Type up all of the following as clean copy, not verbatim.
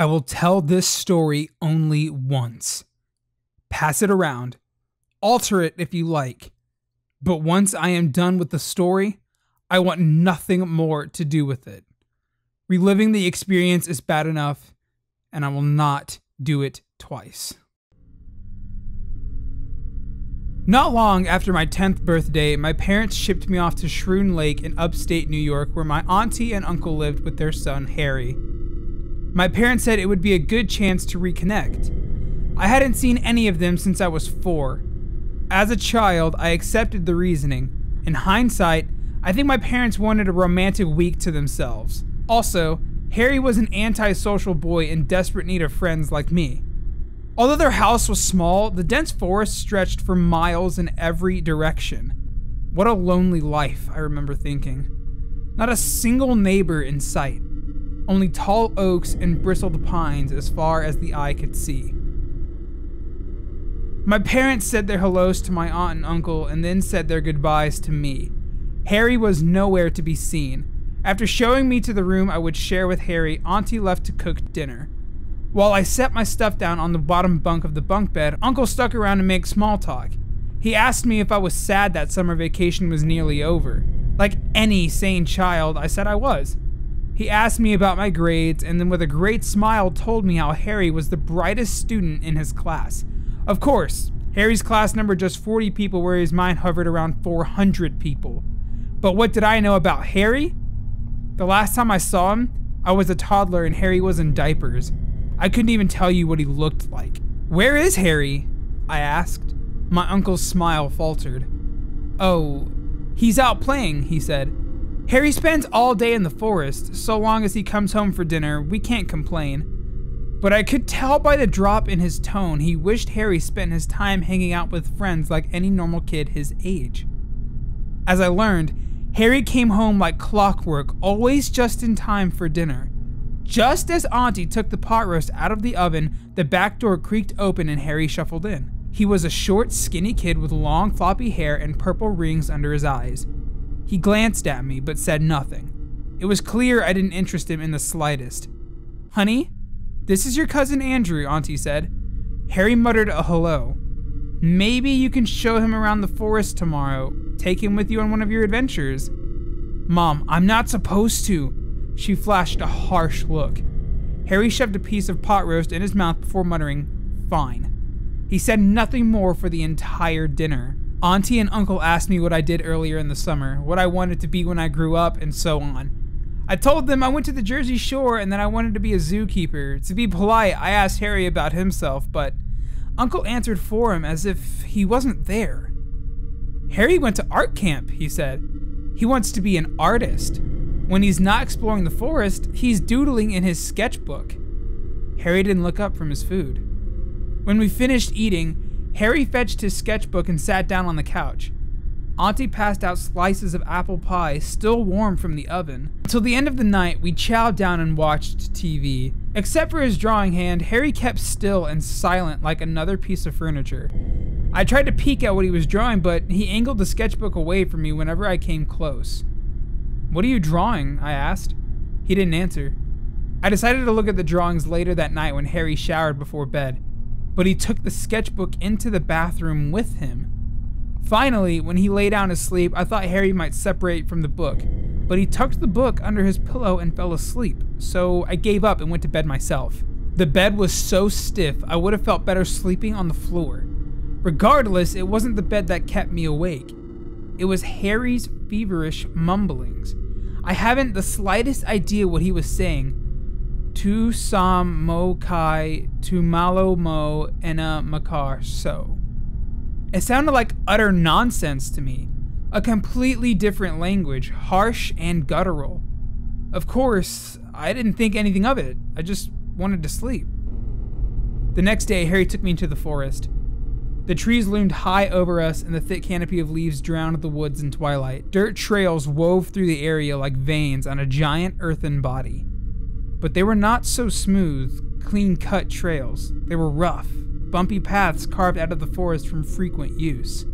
I will tell this story only once. Pass it around. Alter it if you like. But once I am done with the story, I want nothing more to do with it. Reliving the experience is bad enough, and I will not do it twice. Not long after my 10th birthday, my parents shipped me off to Schroon Lake in upstate New York, where my auntie and uncle lived with their son, Harry. My parents said it would be a good chance to reconnect. I hadn't seen any of them since I was 4. As a child, I accepted the reasoning. In hindsight, I think my parents wanted a romantic week to themselves. Also, Harry was an antisocial boy in desperate need of friends like me. Although their house was small, the dense forest stretched for miles in every direction. What a lonely life, I remember thinking. Not a single neighbor in sight. Only tall oaks and bristled pines as far as the eye could see. My parents said their hellos to my aunt and uncle and then said their goodbyes to me. Harry was nowhere to be seen. After showing me to the room I would share with Harry, Auntie left to cook dinner. While I set my stuff down on the bottom bunk of the bunk bed, Uncle stuck around to make small talk. He asked me if I was sad that summer vacation was nearly over. Like any sane child, I said I was. He asked me about my grades and then with a great smile told me how Harry was the brightest student in his class. Of course, Harry's class numbered just 40 people whereas mine hovered around 400 people. But what did I know about Harry? The last time I saw him, I was a toddler and Harry was in diapers. I couldn't even tell you what he looked like. "Where is Harry?" I asked. My uncle's smile faltered. "Oh, he's out playing," he said. "Harry spends all day in the forest. So long as he comes home for dinner, we can't complain." But I could tell by the drop in his tone he wished Harry spent his time hanging out with friends like any normal kid his age. As I learned, Harry came home like clockwork, always just in time for dinner. Just as Auntie took the pot roast out of the oven, the back door creaked open and Harry shuffled in. He was a short, skinny kid with long, floppy hair and purple rings under his eyes. He glanced at me, but said nothing. It was clear I didn't interest him in the slightest. "Honey, this is your cousin Andrew," Auntie said. Harry muttered a hello. "Maybe you can show him around the forest tomorrow. Take him with you on one of your adventures." "Mom, I'm not supposed to." She flashed a harsh look. Harry shoved a piece of pot roast in his mouth before muttering, "Fine." He said nothing more for the entire dinner. Auntie and Uncle asked me what I did earlier in the summer, what I wanted to be when I grew up, and so on. I told them I went to the Jersey Shore and that I wanted to be a zookeeper. To be polite, I asked Harry about himself, but Uncle answered for him as if he wasn't there. "Harry went to art camp," he said. "He wants to be an artist. When he's not exploring the forest, he's doodling in his sketchbook." Harry didn't look up from his food. When we finished eating, Harry fetched his sketchbook and sat down on the couch. Auntie passed out slices of apple pie, still warm from the oven. Until the end of the night, we chowed down and watched TV. Except for his drawing hand, Harry kept still and silent like another piece of furniture. I tried to peek at what he was drawing, but he angled the sketchbook away from me whenever I came close. "What are you drawing?" I asked. He didn't answer. I decided to look at the drawings later that night when Harry showered before bed, but he took the sketchbook into the bathroom with him. Finally, when he lay down to sleep, I thought Harry might separate from the book, but he tucked the book under his pillow and fell asleep, so I gave up and went to bed myself. The bed was so stiff, I would have felt better sleeping on the floor. Regardless, it wasn't the bed that kept me awake. It was Harry's feverish mumblings. I haven't the slightest idea what he was saying. Tu sam mo kai, tu malo mo ena makar so. It sounded like utter nonsense to me. A completely different language, harsh and guttural. Of course, I didn't think anything of it. I just wanted to sleep. The next day, Harry took me into the forest. The trees loomed high over us and the thick canopy of leaves drowned the woods in twilight. Dirt trails wove through the area like veins on a giant earthen body. But they were not so smooth, clean-cut trails. They were rough, bumpy paths carved out of the forest from frequent use.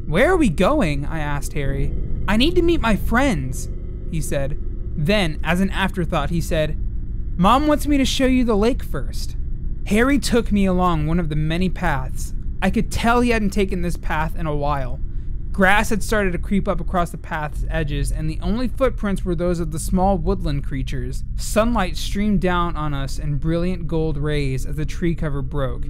"Where are we going?" I asked Harry. "I need to meet my friends," he said. Then, as an afterthought, he said, Mom wants me to show you the lake first. Harry took me along one of the many paths. I could tell he hadn't taken this path in a while. Grass had started to creep up across the path's edges, and the only footprints were those of the small woodland creatures. Sunlight streamed down on us in brilliant gold rays as the tree cover broke.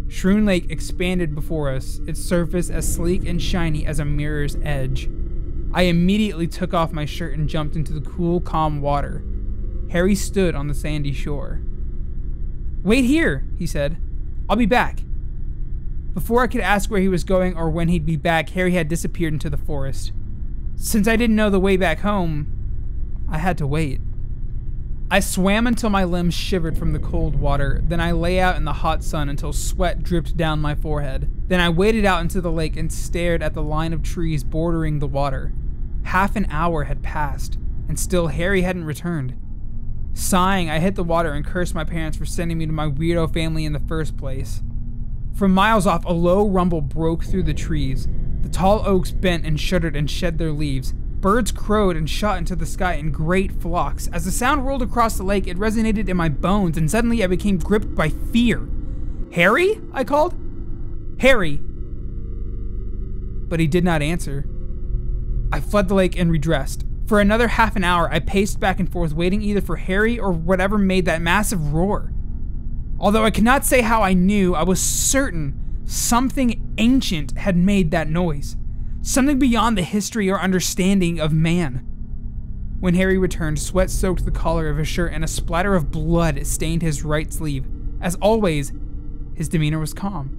Shroon Lake expanded before us, its surface as sleek and shiny as a mirror's edge. I immediately took off my shirt and jumped into the cool, calm water. Harry stood on the sandy shore. "Wait here," he said. "I'll be back." Before I could ask where he was going or when he'd be back, Harry had disappeared into the forest. Since I didn't know the way back home, I had to wait. I swam until my limbs shivered from the cold water, then I lay out in the hot sun until sweat dripped down my forehead. Then I waded out into the lake and stared at the line of trees bordering the water. Half an hour had passed, and still Harry hadn't returned. Sighing, I hit the water and cursed my parents for sending me to my weirdo family in the first place. From miles off, a low rumble broke through the trees. The tall oaks bent and shuddered and shed their leaves. Birds crowed and shot into the sky in great flocks. As the sound rolled across the lake, it resonated in my bones, and suddenly I became gripped by fear. "Harry?" I called. "Harry!" But he did not answer. I fled the lake and redressed. For another half an hour, I paced back and forth, waiting either for Harry or whatever made that massive roar. Although I cannot say how I knew, I was certain something ancient had made that noise. Something beyond the history or understanding of man. When Harry returned, sweat soaked the collar of his shirt and a splatter of blood stained his right sleeve. As always, his demeanor was calm.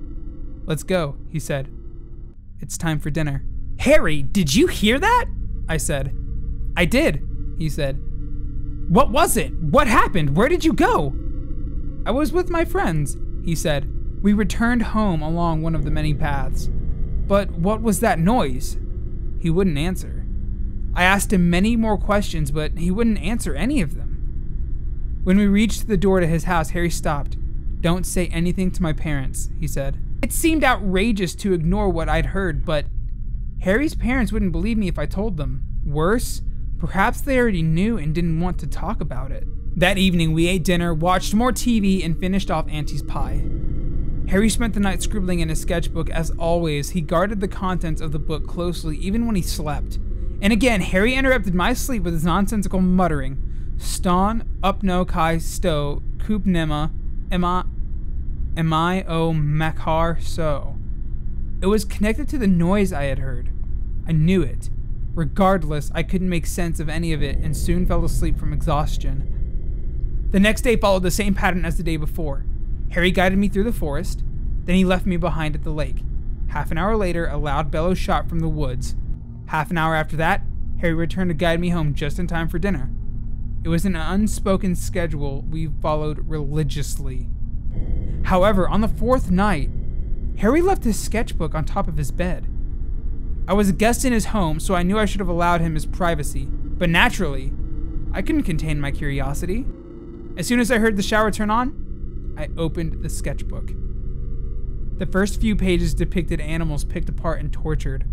"Let's go," he said. "It's time for dinner." "Harry, did you hear that?" I said. "I did," he said. "What was it? What happened? Where did you go?" "I was with my friends," he said. "We returned home along one of the many paths." "But what was that noise?" He wouldn't answer. I asked him many more questions, but he wouldn't answer any of them. When we reached the door to his house, Harry stopped. "Don't say anything to my parents," he said. It seemed outrageous to ignore what I'd heard, but Harry's parents wouldn't believe me if I told them. Worse, perhaps they already knew and didn't want to talk about it. That evening, we ate dinner, watched more TV, and finished off Auntie's pie. Harry spent the night scribbling in his sketchbook. As always, he guarded the contents of the book closely, even when he slept. And again, Harry interrupted my sleep with his nonsensical muttering. "Ston, upno kai sto, coop nema, am I o makhar so." It was connected to the noise I had heard. I knew it. Regardless, I couldn't make sense of any of it and soon fell asleep from exhaustion. The next day followed the same pattern as the day before. Harry guided me through the forest, then he left me behind at the lake. Half an hour later, a loud bellow shot from the woods. Half an hour after that, Harry returned to guide me home just in time for dinner. It was an unspoken schedule we followed religiously. However, on the fourth night, Harry left his sketchbook on top of his bed. I was a guest in his home, so I knew I should have allowed him his privacy, but naturally, I couldn't contain my curiosity. As soon as I heard the shower turn on, I opened the sketchbook. The first few pages depicted animals picked apart and tortured,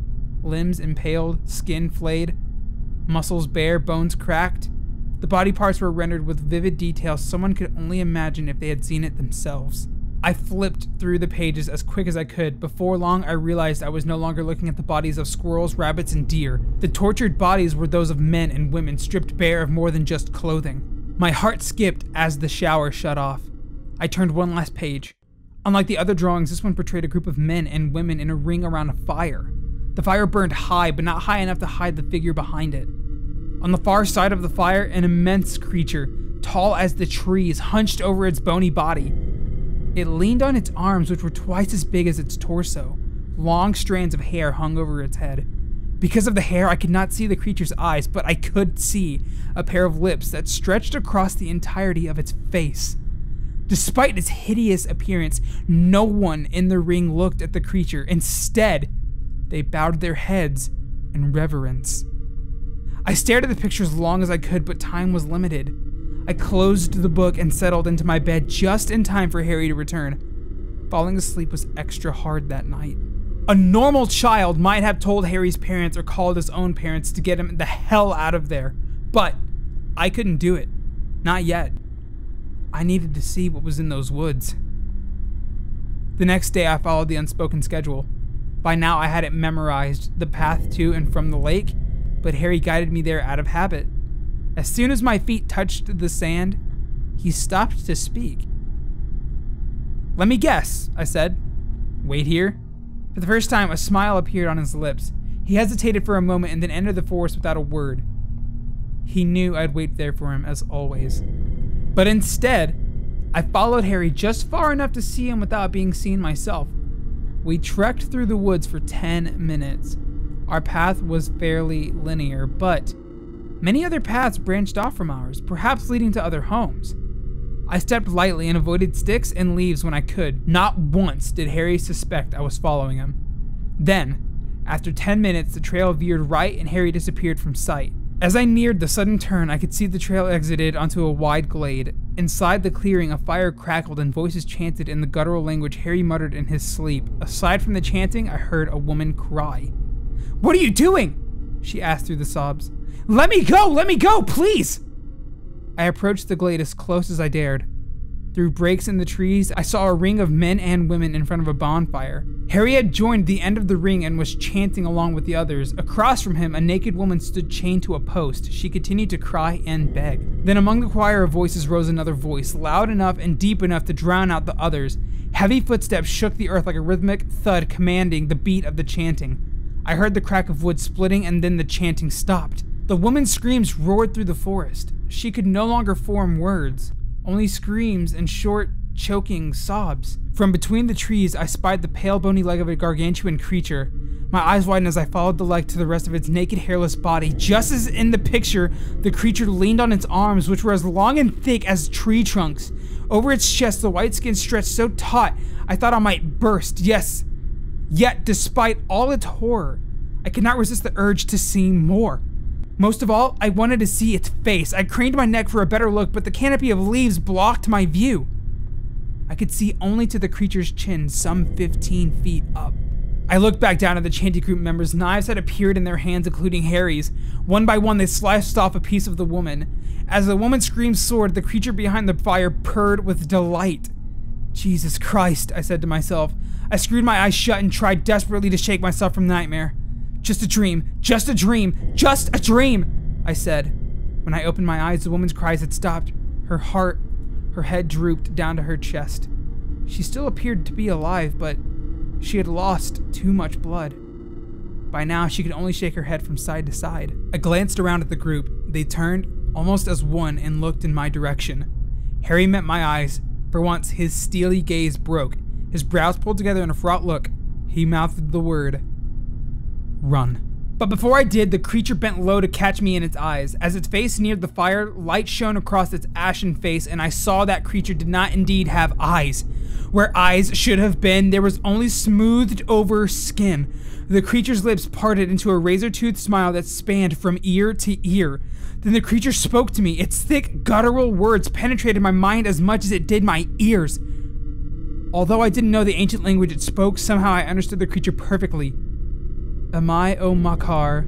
limbs impaled, skin flayed, muscles bare, bones cracked. The body parts were rendered with vivid detail someone could only imagine if they had seen it themselves. I flipped through the pages as quick as I could. Before long, I realized I was no longer looking at the bodies of squirrels, rabbits, and deer. The tortured bodies were those of men and women stripped bare of more than just clothing. My heart skipped as the shower shut off. I turned one last page. Unlike the other drawings, this one portrayed a group of men and women in a ring around a fire. The fire burned high, but not high enough to hide the figure behind it. On the far side of the fire, an immense creature, tall as the trees, hunched over its bony body. It leaned on its arms, which were twice as big as its torso. Long strands of hair hung over its head. Because of the hair, I could not see the creature's eyes, but I could see a pair of lips that stretched across the entirety of its face. Despite its hideous appearance, no one in the ring looked at the creature. Instead, they bowed their heads in reverence. I stared at the picture as long as I could, but time was limited. I closed the book and settled into my bed just in time for Harry to return. Falling asleep was extra hard that night. A normal child might have told Harry's parents or called his own parents to get him the hell out of there, but I couldn't do it. Not yet. I needed to see what was in those woods. The next day, I followed the unspoken schedule. By now, I had it memorized, the path to and from the lake, but Harry guided me there out of habit. As soon as my feet touched the sand, he stopped to speak. "Let me guess," I said. "Wait here?" For the first time, a smile appeared on his lips. He hesitated for a moment and then entered the forest without a word. He knew I'd wait there for him, as always. But instead, I followed Harry just far enough to see him without being seen myself. We trekked through the woods for 10 minutes. Our path was fairly linear, but many other paths branched off from ours, perhaps leading to other homes. I stepped lightly and avoided sticks and leaves when I could. Not once did Harry suspect I was following him. Then, after 10 minutes, the trail veered right and Harry disappeared from sight. As I neared the sudden turn, I could see the trail exited onto a wide glade. Inside the clearing, a fire crackled and voices chanted in the guttural language Harry muttered in his sleep. Aside from the chanting, I heard a woman cry. "What are you doing?" she asked through the sobs. Let me go, please!" I approached the glade as close as I dared. Through breaks in the trees, I saw a ring of men and women in front of a bonfire. Harry had joined the end of the ring and was chanting along with the others. Across from him, a naked woman stood chained to a post. She continued to cry and beg. Then among the choir of voices rose another voice, loud enough and deep enough to drown out the others. Heavy footsteps shook the earth like a rhythmic thud commanding the beat of the chanting. I heard the crack of wood splitting and then the chanting stopped. The woman's screams roared through the forest. She could no longer form words, only screams and short, choking sobs. From between the trees, I spied the pale, bony leg of a gargantuan creature. My eyes widened as I followed the leg to the rest of its naked, hairless body. Just as in the picture, the creature leaned on its arms, which were as long and thick as tree trunks. Over its chest, the white skin stretched so taut, I thought I might burst. Yes. Yet, despite all its horror, I could not resist the urge to see more. Most of all, I wanted to see its face. I craned my neck for a better look, but the canopy of leaves blocked my view. I could see only to the creature's chin, some 15 feet up. I looked back down at the chanting group members. Knives had appeared in their hands, including Harry's. One by one, they sliced off a piece of the woman. As the woman's screams soared, the creature behind the fire purred with delight. Jesus Christ, I said to myself. I screwed my eyes shut and tried desperately to shake myself from the nightmare. Just a dream, just a dream, just a dream, I said. When I opened my eyes, the woman's cries had stopped. Her head drooped down to her chest. She still appeared to be alive, but she had lost too much blood. By now, she could only shake her head from side to side. I glanced around at the group. They turned, almost as one, and looked in my direction. Harry met my eyes. For once, his steely gaze broke. His brows pulled together in a fraught look. He mouthed the word, "Run." But before I did, the creature bent low to catch me in its eyes. As its face neared the fire, light shone across its ashen face, and I saw that creature did not indeed have eyes. Where eyes should have been, there was only smoothed over skin. The creature's lips parted into a razor-toothed smile that spanned from ear to ear. Then the creature spoke to me. Its thick, guttural words penetrated my mind as much as it did my ears. Although I didn't know the ancient language it spoke, somehow I understood the creature perfectly. Amai o Makar,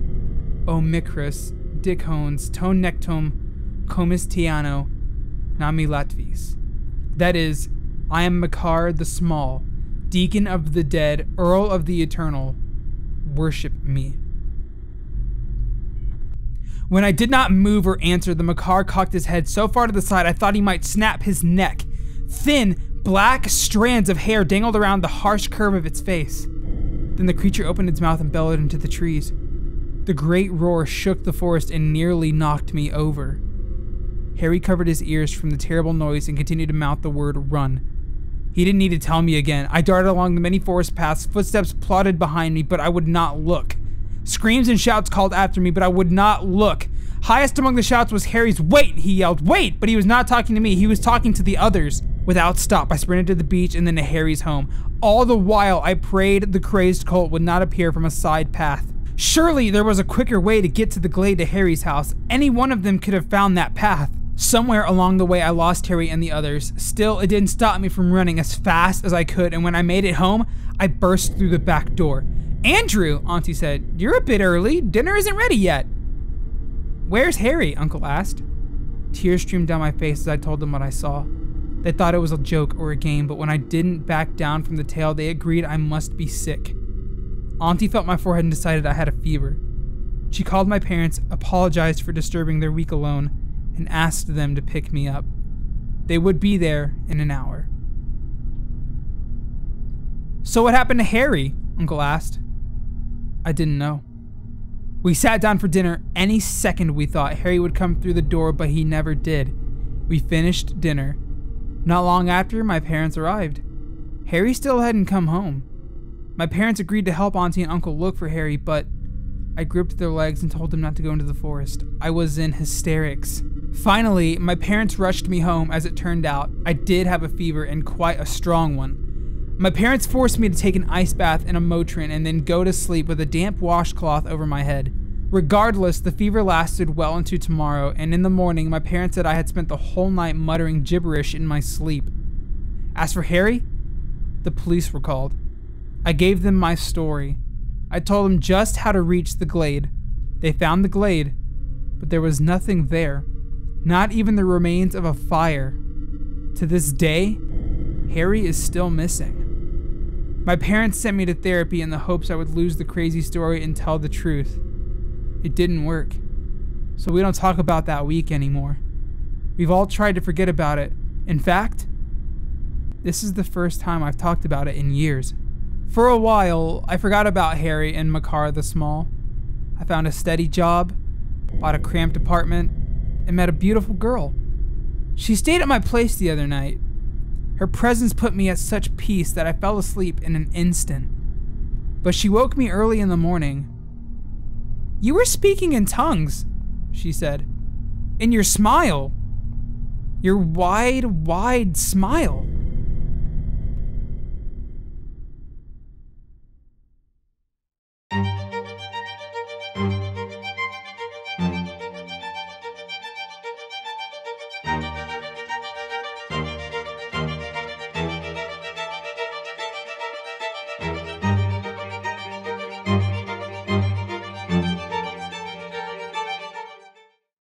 o Mikris, Dikhones, Ton Nectum, Comis Tiano, Nami Latvis. That is, I am Makar the Small, Deacon of the Dead, Earl of the Eternal. Worship me. When I did not move or answer, the Makar cocked his head so far to the side I thought he might snap his neck. Thin, black strands of hair dangled around the harsh curve of its face. Then the creature opened its mouth and bellowed into the trees. The great roar shook the forest and nearly knocked me over. Harry covered his ears from the terrible noise and continued to mouth the word, "Run." He didn't need to tell me again. I darted along the many forest paths, footsteps plodded behind me, but I would not look. Screams and shouts called after me, but I would not look. Highest among the shouts was Harry's, "Wait!" he yelled, "Wait!" But he was not talking to me, he was talking to the others. Without stop, I sprinted to the beach and then to Harry's home. All the while, I prayed the crazed colt would not appear from a side path. Surely there was a quicker way to get to the glade to Harry's house. Any one of them could have found that path. Somewhere along the way, I lost Harry and the others. Still, it didn't stop me from running as fast as I could, and when I made it home, I burst through the back door. "Andrew," Auntie said, "you're a bit early. Dinner isn't ready yet." "Where's Harry?" Uncle asked. Tears streamed down my face as I told him what I saw. They thought it was a joke or a game, but when I didn't back down from the tale, they agreed I must be sick. Auntie felt my forehead and decided I had a fever. She called my parents, apologized for disturbing their week alone, and asked them to pick me up. They would be there in an hour. "So what happened to Harry?" Uncle asked. I didn't know. We sat down for dinner. Any second we thought Harry would come through the door, but he never did. We finished dinner. Not long after, my parents arrived. Harry still hadn't come home. My parents agreed to help Auntie and Uncle look for Harry, but I gripped their legs and told them not to go into the forest. I was in hysterics. Finally, my parents rushed me home. As it turned out, I did have a fever, and quite a strong one. My parents forced me to take an ice bath in a Motrin and then go to sleep with a damp washcloth over my head. Regardless, the fever lasted well into tomorrow, and in the morning, my parents said I had spent the whole night muttering gibberish in my sleep. As for Harry, the police were called. I gave them my story. I told them just how to reach the glade. They found the glade, but there was nothing there. Not even the remains of a fire. To this day, Harry is still missing. My parents sent me to therapy in the hopes I would lose the crazy story and tell the truth. It didn't work. So we don't talk about that week anymore. We've all tried to forget about it. In fact, this is the first time I've talked about it in years. For a while, I forgot about Harry and Makar the Small. I found a steady job, bought a cramped apartment, and met a beautiful girl. She stayed at my place the other night. Her presence put me at such peace that I fell asleep in an instant. But she woke me early in the morning. "You were speaking in tongues," she said. "And your smile. Your wide smile."